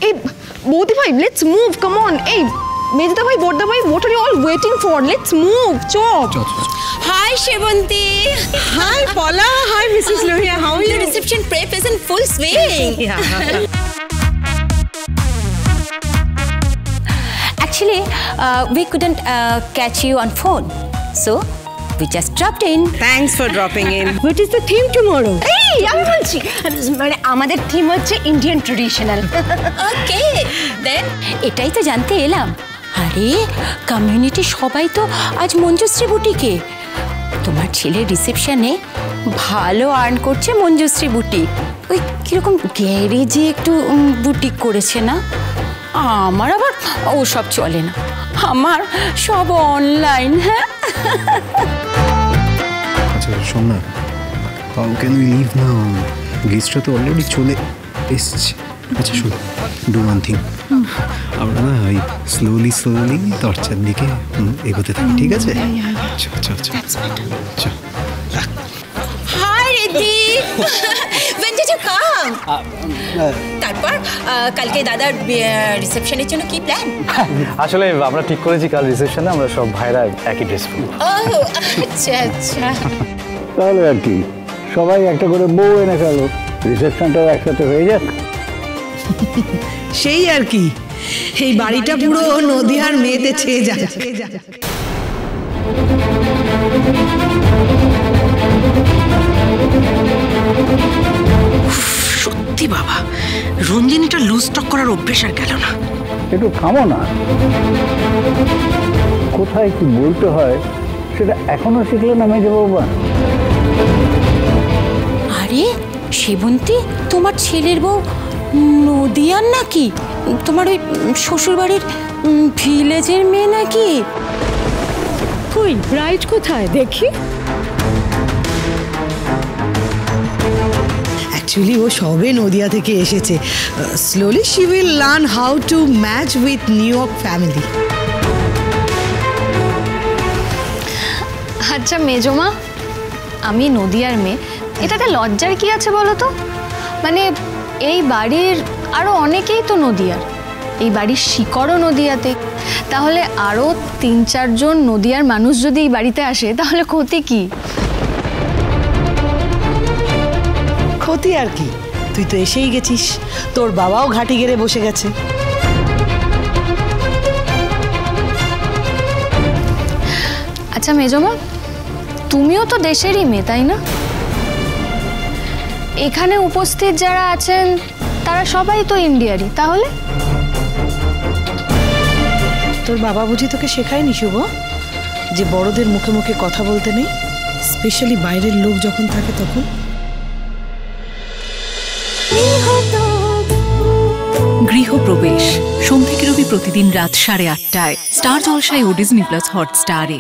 Hey, Bodhi bhai, let's move. Come on. Hey, Mejda bhai, Bodda bhai, what are you all waiting for? Let's move. Chop. Hi, Shevanti. Hi, Paula. Hi, Mrs. Lohia. How are you? The reception prep is in full swing. Actually, we couldn't catch you on phone, so we just dropped in. Thanks for dropping in. What is the theme tomorrow? Hey, আমি বলছি মানে আমাদের theme হচ্ছে Indian traditional. Okay, then এটাই তো জানতে এলাম। আরে কমিউনিটি সবাই তো আজ মঞ্জুশ্রী বুটিকে। তোমার ছেলের রিসেপশনে ভালো আর্ন করছে মঞ্জুশ্রী বুটিক। ওই কিরকম গ্যারেজে একটু বুটিক করেছে না? আমার আবার ও সব চলে না, আমার সব অনলাইন। হ্যাঁ আচ্ছা শোন না, হাউ ক্যান উই লিভ নাও? গেস্টরা তো অলরেডি চলে এসছে। আচ্ছা শোন, ডু ওয়ান থিং, আমরা না ওই স্লোলি দরজার দিকে এগোতে থাকি, ঠিক আছে? চল চল চল চল। Hi ready, when did you come? তারপর কালকে দাদার রিসেপশনের জন্য কি প্ল্যান? আসলে আমরা ঠিক করেছি কাল রিসেপশনে আমরা সব ভাইরা একই ড্রেস পরব। ও আচ্ছা আচ্ছা, তাহলে আর কি, সবাই একটা করে বউ এনে ফেলো, রিসেপশনটাও একসাথে হয়ে যাক। সেই আর কি, এই বাড়িটা পুরো নদীয়ার মেয়েতে ছেয়ে যায়। সত্যি বাবা, রঞ্জিনীটা লুজ টক করার অভ্যেস আর গেল না। একটু থামো না, কোথায় কি বলতে হয় সেটা এখনো শিখলে না মেজে বৌমা? আরে সেবন্তী, তোমার ছেলের বউ নদিয়ার নাকি? তোমার ওই শ্বশুরবাড়ির ভিলেজের মেয়ে নাকি? কই ব্রাইট কোথায় দেখি? অ্যাকচুয়ালি ও সবে নদিয়া থেকে এসেছে। Slowly she will learn how to match with new York family. আচ্ছা মেজমা, আমি নদিয়ার মেয়ে, এটাতে লজ্জার কি আছে বলো তো? মানে এই বাড়ির আরো অনেকেই তো নদিয়ার, এই বাড়ির শিকড়ও নদিয়াতে। তাহলে আরো ৩-৪ জন নদিয়ার মানুষ যদি এই বাড়িতে আসে তাহলে ক্ষতি কি? ক্ষতি আর কি, তুই তো এসেই গেছিস, তোর বাবাও ঘাটি গেড়ে বসে গেছে। আচ্ছা মেজমা, তুমিও তো দেশেরই মেয়ে তাই না? এখানে উপস্থিত যারা আছেন তারা সবাই তো ইন্ডিয়ারই, তাহলে তোর বাবা বুঝি তোকে শেখায়নি শুভ, যে বড়দের মুখে মুখে কথা বলতে নেই, স্পেশালি বাইরের লোক যখন থাকে তখন? গৃহপ্রবেশ সোম থেকে রবি প্রতিদিন রাত 8:30টায় স্টার জলসায় ও ডিজনি প্লাস হটস্টারে।